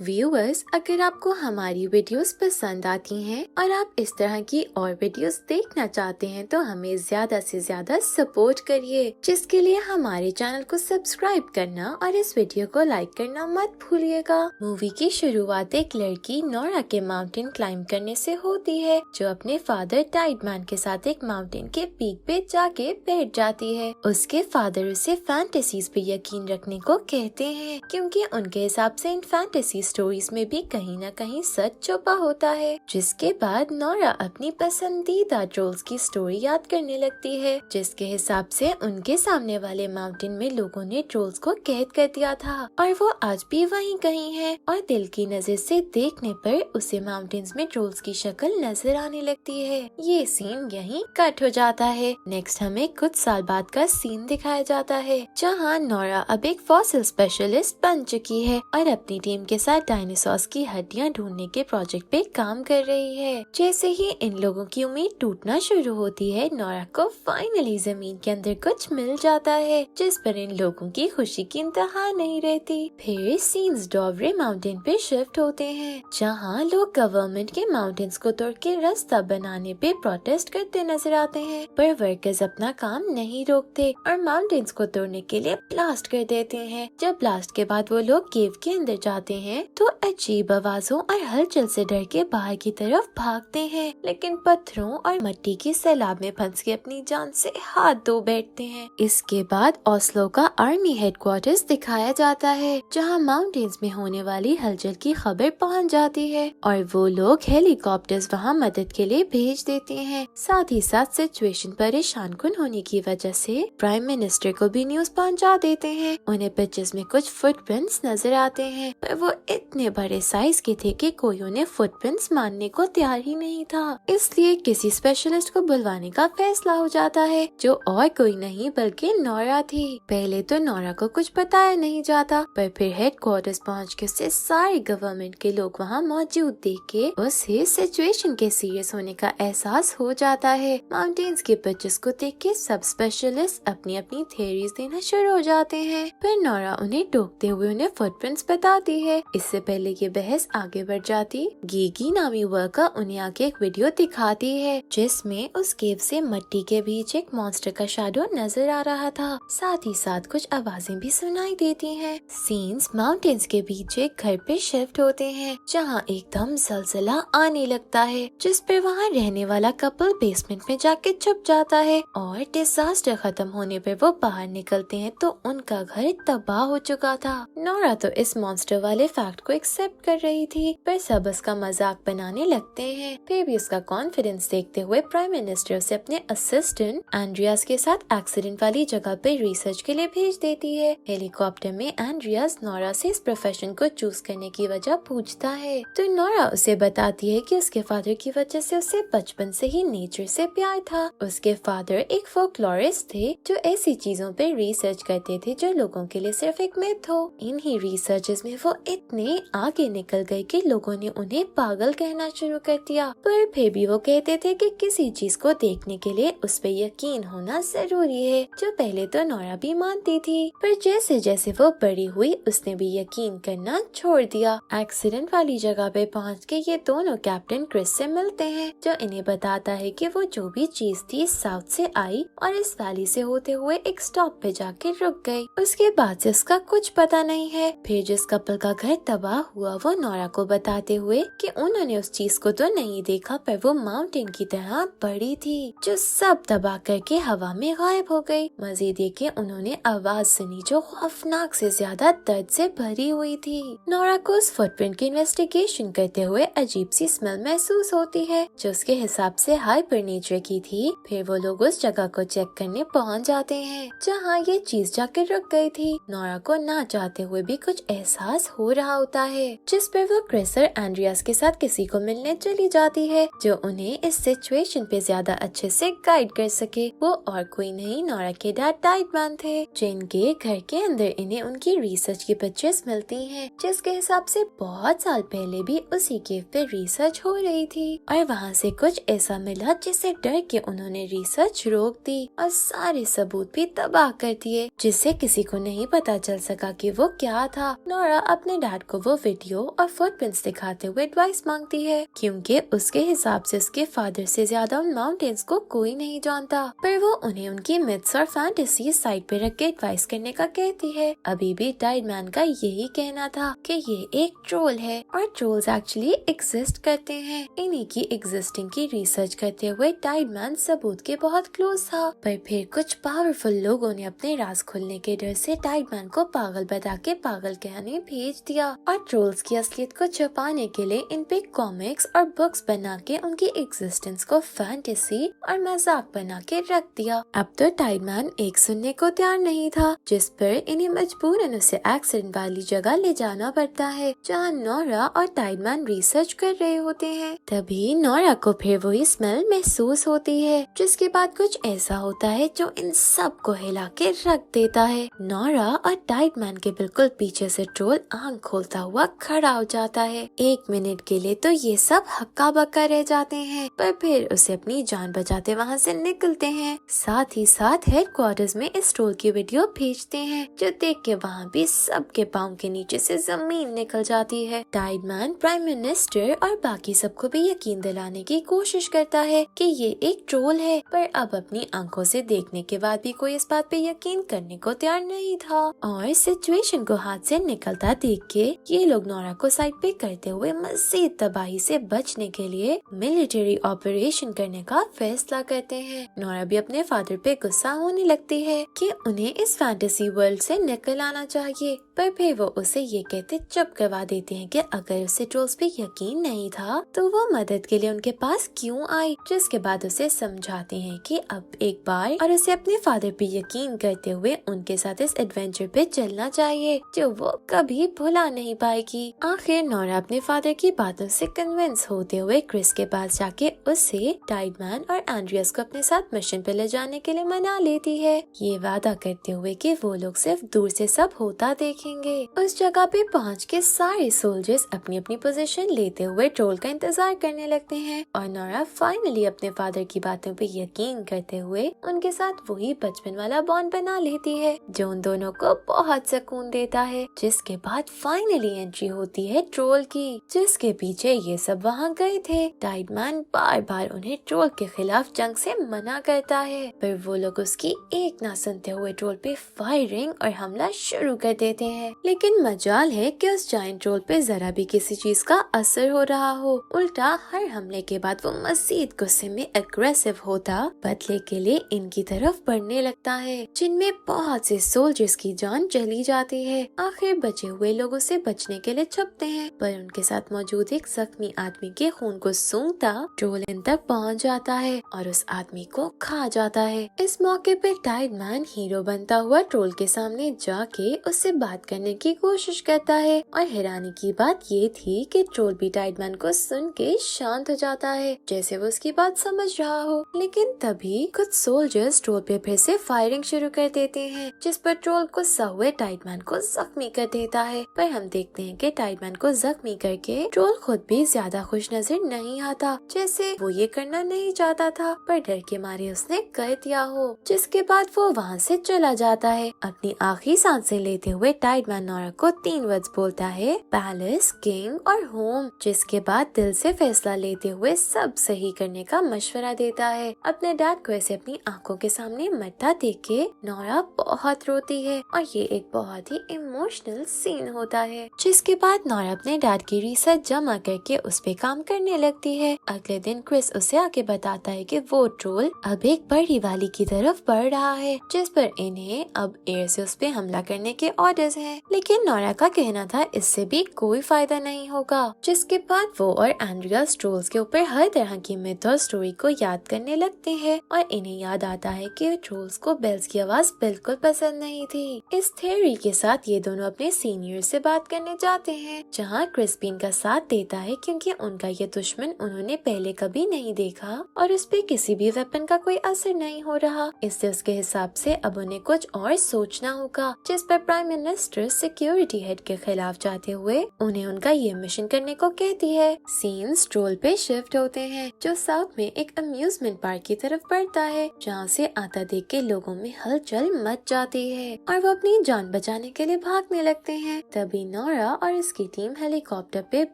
Viewers, अगर आपको हमारी वीडियोस पसंद आती हैं और आप इस तरह की और वीडियोस देखना चाहते हैं तो हमें ज्यादा से ज्यादा सपोर्ट करिए, जिसके लिए हमारे चैनल को सब्सक्राइब करना और इस वीडियो को लाइक करना मत भूलिएगा। मूवी की शुरुआत एक लड़की नोरा के माउंटेन क्लाइंब करने से होती है, जो अपने फादर टाइडमैन के साथ एक माउंटेन के पीक पे जाके बैठ जाती है। उसके फादर उसे फैंटेसीज पे यकीन रखने को कहते हैं, क्योंकि उनके हिसाब से इन फैंटेसी स्टोरीज में भी कहीं न कहीं सच छुपा होता है। जिसके बाद नोरा अपनी पसंदीदा ट्रोल्स की स्टोरी याद करने लगती है, जिसके हिसाब से उनके सामने वाले माउंटेन में लोगों ने ट्रोल्स को कैद कर दिया था और वो आज भी वहीं कहीं है, और दिल की नजर से देखने पर उसे माउंटेन्स में ट्रोल्स की शक्ल नजर आने लगती है। ये सीन यहीं कट हो जाता है। नेक्स्ट हमें कुछ साल बाद का सीन दिखाया जाता है, जहाँ नोरा अब एक फॉसिल स्पेशलिस्ट बन चुकी है और अपनी टीम के साथ डायनासोर्स की हड्डियां ढूंढने के प्रोजेक्ट पे काम कर रही है। जैसे ही इन लोगों की उम्मीद टूटना शुरू होती है, नोरा को फाइनली जमीन के अंदर कुछ मिल जाता है, जिस पर इन लोगों की खुशी की इंतहा नहीं रहती। फिर सीन्स डॉवरे माउंटेन पे शिफ्ट होते हैं, जहाँ लोग गवर्नमेंट के माउंटेन्स को तोड़ के रास्ता बनाने पे प्रोटेस्ट करते नजर आते हैं, पर वर्कर्स अपना काम नहीं रोकते और माउंटेन्स को तोड़ने के लिए ब्लास्ट कर देते हैं। जब ब्लास्ट के बाद वो लोग केव के अंदर जाते हैं तो अजीब आवाजों और हलचल से डर के बाहर की तरफ भागते हैं, लेकिन पत्थरों और मिट्टी की सैलाब में फंस के अपनी जान से हाथ धो बैठते हैं। इसके बाद ओस्लो का आर्मी हेडक्वार्टर्स दिखाया जाता है, जहां माउंटेन्स में होने वाली हलचल की खबर पहुंच जाती है और वो लोग हेलीकॉप्टर्स वहां मदद के लिए भेज देते हैं। साथ ही साथ सिचुएशन परेशान कुन होने की वजह से प्राइम मिनिस्टर को भी न्यूज पहुंचा देते हैं। उन्हें पिक्चर्स में कुछ फुटप्रिंट्स नजर आते हैं, पर वो इतने बड़े साइज के थे कि कोई उन्हें फुटप्रिंट्स मानने को तैयार ही नहीं था। इसलिए किसी स्पेशलिस्ट को बुलवाने का फैसला हो जाता है, जो और कोई नहीं बल्कि नोरा थी। पहले तो नोरा को कुछ बताया नहीं जाता, पर फिर हेडक्वार्टर्स पहुंच के उससे सारे गवर्नमेंट के लोग वहां मौजूद देख के उसे सिचुएशन के सीरियस होने का एहसास हो जाता है। माउंटेन्स के पिक्चर्स को देख के सब स्पेशलिस्ट अपनी अपनी थियरीज देना शुरू हो जाते हैं, फिर नोरा उन्हें टोकते हुए उन्हें फुटप्रिंट्स बताती है। इससे पहले ये बहस आगे बढ़ जाती, गीगी नामी वर्कर उन्हें आगे एक वीडियो दिखाती है, जिसमें उस केव से मिट्टी के बीच एक मॉन्स्टर का शैडो नजर आ रहा था। साथ ही साथ कुछ आवाजें भी सुनाई देती हैं। सीन्स माउंटेन्स के बीच एक घर पे शिफ्ट होते हैं, जहाँ एकदम ज़लज़ला आने लगता है, जिस पे वहाँ रहने वाला कपल बेसमेंट में जाके छुप जाता है और डिजास्टर खत्म होने पे वो बाहर निकलते हैं तो उनका घर तबाह हो चुका था। नोरा तो इस मॉन्स्टर वाले फैक्ट को एक्सेप्ट कर रही थी, पर सब उसका मजाक बनाने लगते हैं। फिर भी उसका कॉन्फिडेंस देखते हुए प्राइम मिनिस्टर उसे अपने असिस्टेंट एंड्रियास के साथ एक्सीडेंट वाली जगह पे रिसर्च के लिए भेज देती है। हेलीकॉप्टर में एंड्रियास नोरा से इस प्रोफेशन को चूज करने की वजह पूछता है, तो नोरा उसे बताती है कि उसके फादर की वजह से उसे बचपन से ही नेचर से प्यार था। उसके फादर एक फोकलोरिस्ट थे, जो ऐसी चीजों पे रिसर्च करते थे जो लोगों के लिए सिर्फ एक मिथ हो। इन्हीं रिसर्चेस में वो इतने आगे निकल गए कि लोगों ने उन्हें पागल कहना शुरू कर दिया, पर फिर भी वो कहते थे कि किसी चीज को देखने के लिए उस पे यकीन होना जरूरी है, जो पहले तो नोरा भी मानती थी, पर जैसे जैसे वो बड़ी हुई उसने भी यकीन करना छोड़ दिया। एक्सीडेंट वाली जगह पे पहुंच के ये दोनों कैप्टन क्रिस से मिलते हैं, जो इन्हें बताता है कि वो जो भी चीज थी साउथ से आई और इस वैली से होते हुए एक स्टॉप पे जाके रुक गई। उसके बाद से उसका कुछ पता नहीं है। फिर जिस कपल का घर तबाह हुआ वो नोरा को बताते हुए कि उन्होंने उस चीज को तो नहीं देखा, पर वो माउंटेन की तरह बड़ी थी, जो सब तबाह करके हवा में गायब हो गई। मजीद ये कि उन्होंने आवाज सुनी जो खौफनाक से ज्यादा दर्द से भरी हुई थी। नोरा को उस फुटप्रिंट की इन्वेस्टिगेशन करते हुए अजीब सी स्मेल महसूस होती है, जो उसके हिसाब से हाइपर नेचर की थी। फिर वो लोग उस जगह को चेक करने पहुंच जाते हैं, जहाँ ये चीज जाकर रुक गई थी। नोरा को ना चाहते हुए भी कुछ एहसास हो रहा होता है, जिस पर वो क्रिस और एंड्रियास के साथ किसी को मिलने चली जाती है, जो उन्हें इस सिचुएशन पे ज्यादा अच्छे से गाइड कर सके। वो और कोई नहीं, नोरा के डैड टाइडमैन थे, जिनके घर के अंदर इन्हें उनकी रिसर्च की पिक्चर्स मिलती हैं, जिसके हिसाब से बहुत साल पहले भी उसी केव पे रिसर्च हो रही थी, और वहाँ से कुछ ऐसा मिला जिससे डर के उन्होंने रिसर्च रोक दी और सारे सबूत भी तबाह कर दिए, जिससे किसी को नहीं पता चल सका कि वो क्या था। नोरा अपने डैड को वो वीडियो और फुटप्रिंट्स दिखाते हुए एडवाइस मांगती है, क्योंकि उसके हिसाब से उसके फादर से ज्यादा उन माउंटेन्स को कोई नहीं जानता। पर वो उन्हें उनकी मिथ्स और फैंटेसी साइड पे रख के एडवाइस करने का कहती है। अभी भी टाइडमैन का यही कहना था कि ये एक ट्रोल है और ट्रोल्स एक्चुअली एग्जिस्ट करते हैं। इन्हीं की एग्जिस्टिंग की रिसर्च करते हुए टाइडमैन सबूत के बहुत क्लोज था, पर फिर कुछ पावरफुल लोगों ने अपने राज खुलने के डर से टाइडमैन को पागल बता के पागल कहने भेज दिया और ट्रोल्स की असलियत को छुपाने के लिए इन पे कॉमिक्स और बुक्स बना के उनकी एग्जिस्टेंस को फैंटेसी और मजाक बना के रख दिया। अब तो टाइडमैन एक सुनने को तैयार नहीं था, जिस पर इन्हें मजबूरन उसे एक्सीडेंट वाली जगह ले जाना पड़ता है जहाँ नोरा और टाइडमैन रिसर्च कर रहे होते हैं। तभी नोरा को फिर वही स्मेल महसूस होती है, जिसके बाद कुछ ऐसा होता है जो इन सब को हिला के रख देता है। नोरा और टाइडमैन के बिल्कुल पीछे से ट्रोल आंख खोलता हुआ खड़ा हो जाता है। 1 मिनट के लिए तो ये सब हक्का बक्का रह जाते हैं, पर फिर उसे अपनी जान बचाते वहाँ से निकलते हैं। साथ ही साथ हेडक्वार्टर्स में इस ट्रोल की वीडियो भेजते हैं, जो देख के वहाँ भी सबके पाँव के नीचे से जमीन निकल जाती है। टाइडमैन प्राइम मिनिस्टर और बाकी सबको भी यकीन दिलाने की कोशिश करता है कि ये एक ट्रोल है, पर अब अपनी आंखों से देखने के बाद भी कोई इस बात पे यकीन करने को तैयार नहीं था। और सिचुएशन को हाथ से निकलता देख के ये लोग नोरा को साइड पे करते हुए मजीद तबाही से बचने के लिए मिलिट्री ऑपरेशन करने का फैसला करते हैं। नोरा भी अपने फादर पे गुस्सा होने लगती है कि उन्हें इस फैंटेसी वर्ल्ड से निकल आना चाहिए, पर फिर वो उसे ये कहते चुप करवा देते हैं कि अगर उसे ट्रोल्स पे यकीन नहीं था तो वो मदद के लिए उनके पास क्यों आई। जिसके बाद उसे समझाते हैं कि अब एक बार और उसे अपने फादर पे यकीन करते हुए उनके साथ इस एडवेंचर पे चलना चाहिए जो वो कभी भुला नहीं पाएगी। आखिर नोरा अपने फादर की बातों से कन्विंस होते हुए क्रिस के पास जाके उसे टाइडमैन और एंड्रियास को अपने साथ मिशन पे ले जाने के लिए मना लेती है, ये वादा करते हुए कि वो लोग सिर्फ दूर से सब होता देखेंगे। उस जगह पे पहुँच के सारे सोल्जर्स अपनी अपनी पोजीशन लेते हुए ट्रोल का इंतजार करने लगते हैं और नोरा फाइनली अपने फादर की बातों पे यकीन करते हुए उनके साथ वही बचपन वाला बॉन्ड बना लेती है जो उन दोनों को बहुत सुकून देता है। जिसके बाद फाइनली एंट्री होती है ट्रोल की, जिसके पीछे ये सब वहाँ गए थे। टाइडमैन बार बार उन्हें ट्रोल के खिलाफ जंग से मना करता है, पर वो लोग उसकी एक ना सुनते हुए ट्रोल पे फायरिंग और हमला शुरू कर देते हैं। लेकिन मजाल है कि उस जायंट ट्रोल पे जरा भी किसी चीज का असर हो रहा हो, उल्टा हर हमले के बाद वो मजीद गुस्से में अग्रेसिव होता बदले के लिए इनकी तरफ बढ़ने लगता है, जिनमें बहुत से सोल्जर्स की जान चली जाती है। आखिर बचे हुए लोगों से बचने के लिए छुपते हैं, पर उनके साथ मौजूद एक जख्मी आदमी के खून को सूंघता ट्रोल इन तक पहुंच जाता है और उस आदमी को खा जाता है। इस मौके पे टाइडमैन हीरो बनता हुआ ट्रोल के सामने जाके उससे बात करने की कोशिश करता है और हैरानी की बात ये थी कि ट्रोल भी टाइडमैन को सुन के शांत हो जाता है, जैसे वो उसकी बात समझ रहा हो। लेकिन तभी कुछ सोल्जर्स ट्रोल पे फिर से फायरिंग शुरू कर देते हैं, जिस पर ट्रोल गुस्सा हुए टाइडमैन को जख्मी कर देता है। पर हम देखते हैं कि टाइडमैन को जख्मी करके ट्रोल खुद भी ज्यादा खुश नजर नहीं आता, जैसे वो ये करना नहीं चाहता था, पर डर के मारे उसने कर दिया हो। जिसके बाद वो वहाँ से चला जाता है। अपनी आखिरी सांसें लेते हुए टाइडमैन नोरा को 3 वर्ड्स बोलता है, पैलेस, किंग और होम। जिसके बाद दिल से फैसला लेते हुए सब सही करने का मशवरा देता है। अपने डैड को ऐसे अपनी आंखों के सामने मरता देख के नोरा बहुत रोती है और ये एक बहुत ही इमोशनल सीन होता है। जिसके बाद नोरा अपने डैड की रिसर्च जमा करके उस पे काम करने लगती है। अगले दिन क्रिस उसे आके बताता है कि वो ट्रोल अब एक बड़ी वाली की तरफ बढ़ रहा है, जिस पर इन्हें अब एयर से उस पे हमला करने के ऑर्डर्स हैं। लेकिन नोरा का कहना था इससे भी कोई फायदा नहीं होगा। जिसके बाद वो और एंड्रियास ट्रोल्स के ऊपर हर तरह की मिथ और स्टोरी को याद करने लगते हैं और इन्हें याद आता है कि ट्रोल्स को बेल्स की आवाज बिल्कुल पसंद नहीं थी। इस थ्योरी के साथ ये दोनों अपने सीनियर से बात करने जाते हैं, जहाँ क्रिस्पिन का साथ देता है क्योंकि उनका ये दुश्मन उन्होंने पहले कभी नहीं देखा और उस पे किसी भी वेपन का कोई असर नहीं हो रहा। इससे उसके हिसाब से अब उन्हें कुछ और सोचना होगा। जिस पर प्राइम मिनिस्टर सिक्योरिटी हेड के खिलाफ जाते हुए उन्हें उनका ये मिशन करने को कहती है। सीन्स ट्रोल पे शिफ्ट होते हैं, जो साउथ में एक अम्यूजमेंट पार्क की तरफ बढ़ता है, जहाँ से आता देख के लोगों में हलचल मच जाती है और वो अपनी जान बचाने के लिए भागने लगते हैं। तभी नोरा और उसकी टीम हेलीकॉप्टर पे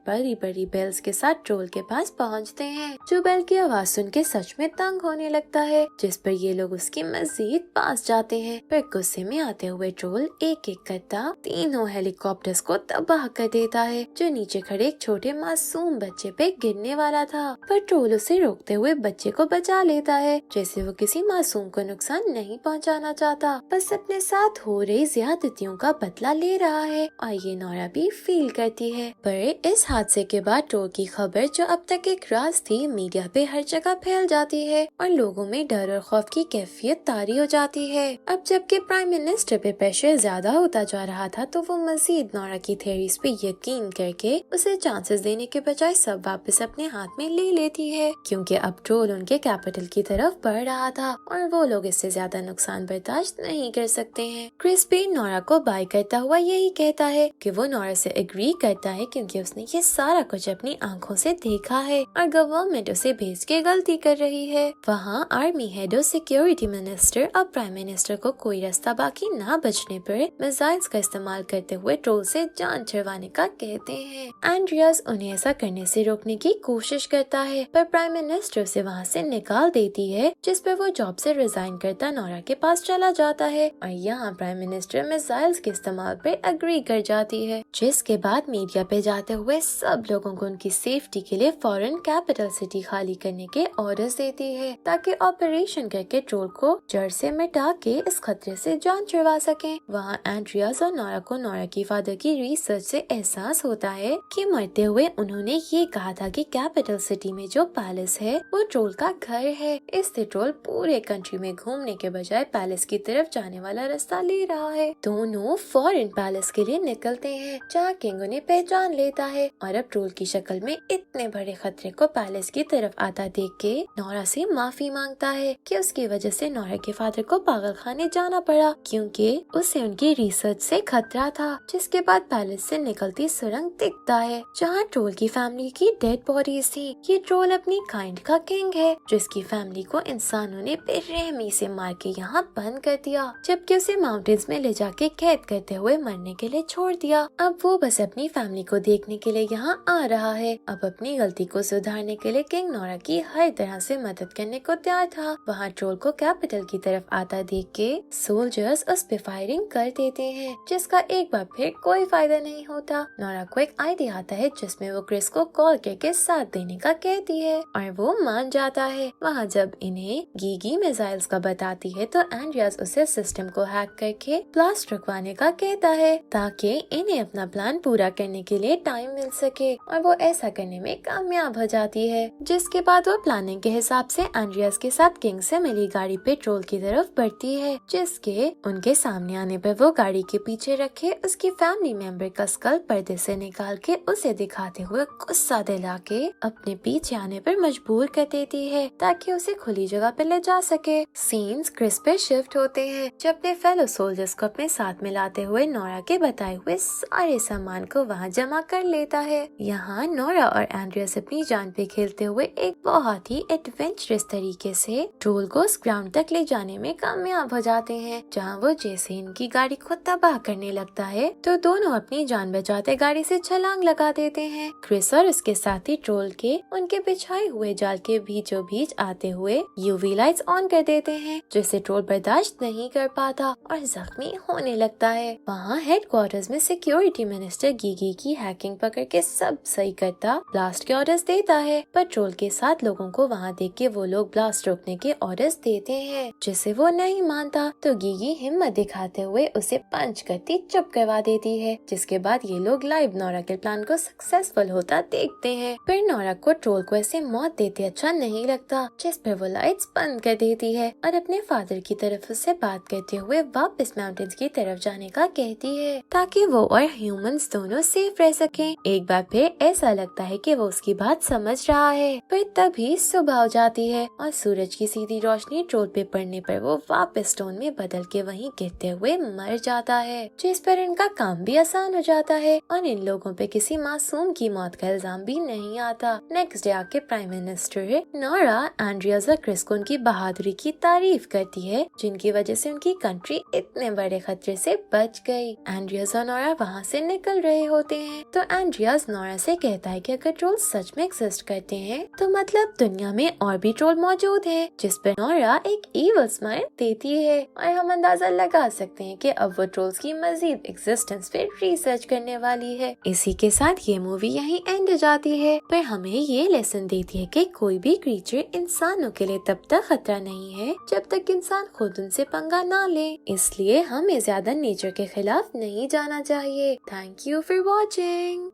बड़ी बड़ी बेल्स के साथ ट्रोल के पास पहुंचते हैं, जो बेल की आवाज सुन के सच में तंग होने लगता है, जिस पर ये लोग उसके मजीद पास जाते हैं। पर गुस्से में आते हुए ट्रोल एक एक करता तीनों हेलीकॉप्टर्स को तबाह कर देता है, जो नीचे खड़े एक छोटे मासूम बच्चे पे गिरने वाला था। पर ट्रोल उसे रोकते हुए बच्चे को बचा लेता है, जैसे वो किसी मासूम को नुकसान नहीं पहुंचाना चाहता, बस अपने साथ हो रही ज्यादतियों का बदला ले रहा है। और ये नोरा भी फील करती है। पर इस हादसे के बाद ट्रोल की खबर, जो अब तक एक राज थी, मीडिया पे हर जगह फैल जाती है और लोगों में डर और खौफ की कैफियत तारी हो जाती है। अब जबकि प्राइम मिनिस्टर पे प्रेशर ज्यादा होता जा रहा था, तो वो मजीद नोरा की थ्योरीज पे यकीन करके उसे चांसेस देने के बजाय सब वापस अपने हाथ में ले लेती है, क्योंकि अब ट्रोल उनके कैपिटल की तरफ बढ़ रहा था और वो लोग इससे ज्यादा नुकसान बर्दाश्त नहीं कर सकते हैं। क्रिस भी नोरा को बाय करता हुआ यही कहता है कि वो नोरा से एग्री करता है, क्योंकि उसने ये सारा कुछ अपनी आंखों से देखा है और गवर्नमेंट उसे भेज के गलती कर रही है। वहाँ आर्मी हेड और सिक्योरिटी मिनिस्टर और प्राइम मिनिस्टर को कोई रास्ता बाकी ना बचने पर मिसाइल्स का इस्तेमाल करते हुए ट्रोल से जान छुड़वाने का कहते हैं। एंड्रियास उन्हें ऐसा करने से रोकने की कोशिश करता है, पर प्राइम मिनिस्टर उसे वहाँ से निकाल देती है, जिस पर वो जॉब से रिजाइन करता नोरा के पास चला जाता है और यहाँ प्राइम मिनिस्टर मिसाइल्स के इस्तेमाल पे एग्री कर जाती है, जिसके बाद मीडिया पे जाते हुए सब लोगों को उनकी सेफ्टी के लिए फॉरेन कैपिटल सिटी खाली करने के ऑर्डर्स देती है, ताकि ऑपरेशन करके ट्रोल को जड़ से मिटा के इस खतरे से जान छुड़वा सके। वहाँ एंड्रियास और नोरा को नोरा की फादर की रिसर्च से एहसास होता है कि मरते हुए उन्होंने ये कहा था कि कैपिटल सिटी में जो पैलेस है वो ट्रोल का घर है। इससे ट्रोल पूरे कंट्री में घूमने के बजाय पैलेस की तरफ जाने वाला रास्ता ले रहा है। दोनों फॉरेन पैलेस के लिए निकलते हैं, जहाँ किंग उन्हें पहचान लेता है और अब ट्रोल की शक्ल में इतने बड़े खतरे को पैलेस की तरफ आता देख के नोरा से माफी मांगता है कि उसकी वजह से नोरा के फादर को पागल खाने जाना पड़ा, क्योंकि उसे उनकी रिसर्च से खतरा था। जिसके बाद पैलेस से निकलती सुरंग दिखता है, जहाँ ट्रोल की फैमिली की डेड बॉडीज थी। ये ट्रोल अपनी काइंड का किंग है, जिसकी फैमिली को इंसानों ने बेरहमी से मार के यहाँ बंद कर दिया, जबकि उसे माउंटेन्स में ले जाके कैद करते हुए मरने के लिए छोड़ दिया। अब वो बस अपनी फैमिली को देखने के लिए यहाँ आ रहा है। अब अपनी गलती को सुधारने के लिए किंग नोरा की हर तरह से मदद करने को तैयार था। वहाँ ट्रोल को कैपिटल की तरफ आता देख के सोल्जर्स उस पे फायरिंग कर देते हैं, जिसका एक बार फिर कोई फायदा नहीं होता। नोरा को एक आइडिया आता है, जिसमें वो क्रिस को कॉल करके साथ देने का कहती है और वो मान जाता है। वहाँ जब इन्हें गीगी मिसाइल्स का बताती है, तो एंड्रियास उसे सिस्टम को हैक करके ब्लास्ट रुकवाने का कहता है, ताकि इन्हें अपना प्लान पूरा करने के लिए टाइम मिल सके, और वो ऐसा करने में कामयाब हो जाती है। जिसके बाद वो प्लानिंग के हिसाब से एंड्रियास के साथ किंग से मिली गाड़ी पे ट्रोल की तरफ बढ़ती है, जिसके उनके सामने आने पर वो गाड़ी के पीछे रखे उसकी फैमिली मेंबर का स्कल पर्दे से निकाल के उसे दिखाते हुए गुस्सा दिला के अपने पीछे आने पर मजबूर कर देती है, ताकि उसे खुली जगह पे ले जा सके। सीन्स क्रिस पे शिफ्ट होते हैं, जो अपने फेलो सोल्जर्स को अपने साथ मिलाते हुए नोरा के बताए हुए सारे सामान को वहाँ जमा कर लेता है। यहाँ नोरा और एंड्रियास अपनी जान पे खेलते हुए एक बहुत ही एडवेंचरस तरीके से ट्रोल को उस ग्राउंड तक ले जाने में कामयाब हो जाते हैं, जहाँ वो जैसे इनकी गाड़ी को तबाह करने लगता है, तो दोनों अपनी जान बचाते गाड़ी से छलांग लगा देते हैं। क्रिस और उसके साथी ट्रोल के उनके बिछाए हुए जाल के बीचों बीच आते हुए यूवी लाइट्स ऑन कर देते हैं, जिसे ट्रोल बर्दाश्त नहीं कर पाता और जख्मी होने लगता है। वहाँ हेडक्वार्टर्स में सिक्योरिटी मिनिस्टर गीगी की हैकिंग पकड़ के सब सही करता ब्लास्ट के ऑर्डर्स देता है, पर ट्रोल के साथ लोगों को वहाँ देख के वो लोग ब्लास्ट रोकने के ऑर्डर्स देते हैं, जिसे वो नहीं मानता, तो गीगी हिम्मत दिखाते हुए उसे पंच करती चुप करवा देती है। जिसके बाद ये लोग लाइव नोरा के प्लान को सक्सेसफुल होता देखते हैं। फिर नोरा को ट्रोल को ऐसे मौत देते अच्छा नहीं लगता, जिस पर वो लाइट्स बंद कर देती है और अपने फादर की तरफ उससे बात करते हुए वापस माउंटेन्स की तरफ जाने का कहती है, ताकि वो और ह्यूमंस दोनों सेफ रह सकें। एक बार फिर ऐसा लगता है कि वो उसकी बात समझ रहा है, पर तभी सुबह हो जाती है और सूरज की सीधी रोशनी ट्रोल पे पड़ने पर वो वापस स्टोन में बदल के वहीं गिरते हुए मर जाता है, जिस पर इनका काम भी आसान हो जाता है और इन लोगों पे किसी मासूम की मौत का इल्जाम भी नहीं आता। नेक्स्ट डे आके प्राइम मिनिस्टर नोरा एंड्रियास और क्रिस को उनकी बहादुरी की तारीफ करती है, जिनकी वजह से उनकी कंट्री इतने बड़े खतरे से बच गई। एंड्रियास और नोरा वहाँ वहाँ से निकल रहे होते हैं। तो एंड्रियास नोरा से कहता है कि अगर ट्रोल सच में एग्जिस्ट करते हैं तो मतलब दुनिया में और भी ट्रोल मौजूद है, जिस पर नोरा एक इविल स्माइल देती है और हम अंदाजा लगा सकते हैं कि अब वो ट्रोल्स की मजीद एग्जिस्टेंस पे रिसर्च करने वाली है। इसी के साथ ये मूवी यहीं एंड हो जाती है, पर हमें ये लेसन देती है कि कोई भी क्रीचर इंसानों के लिए तब तक खतरा नहीं है जब तक इंसान खुद उनसे पंगा ना ले। इसलिए हमें ज्यादा नेचर के खिलाफ नहीं जाना चाहिए। Thank you for watching.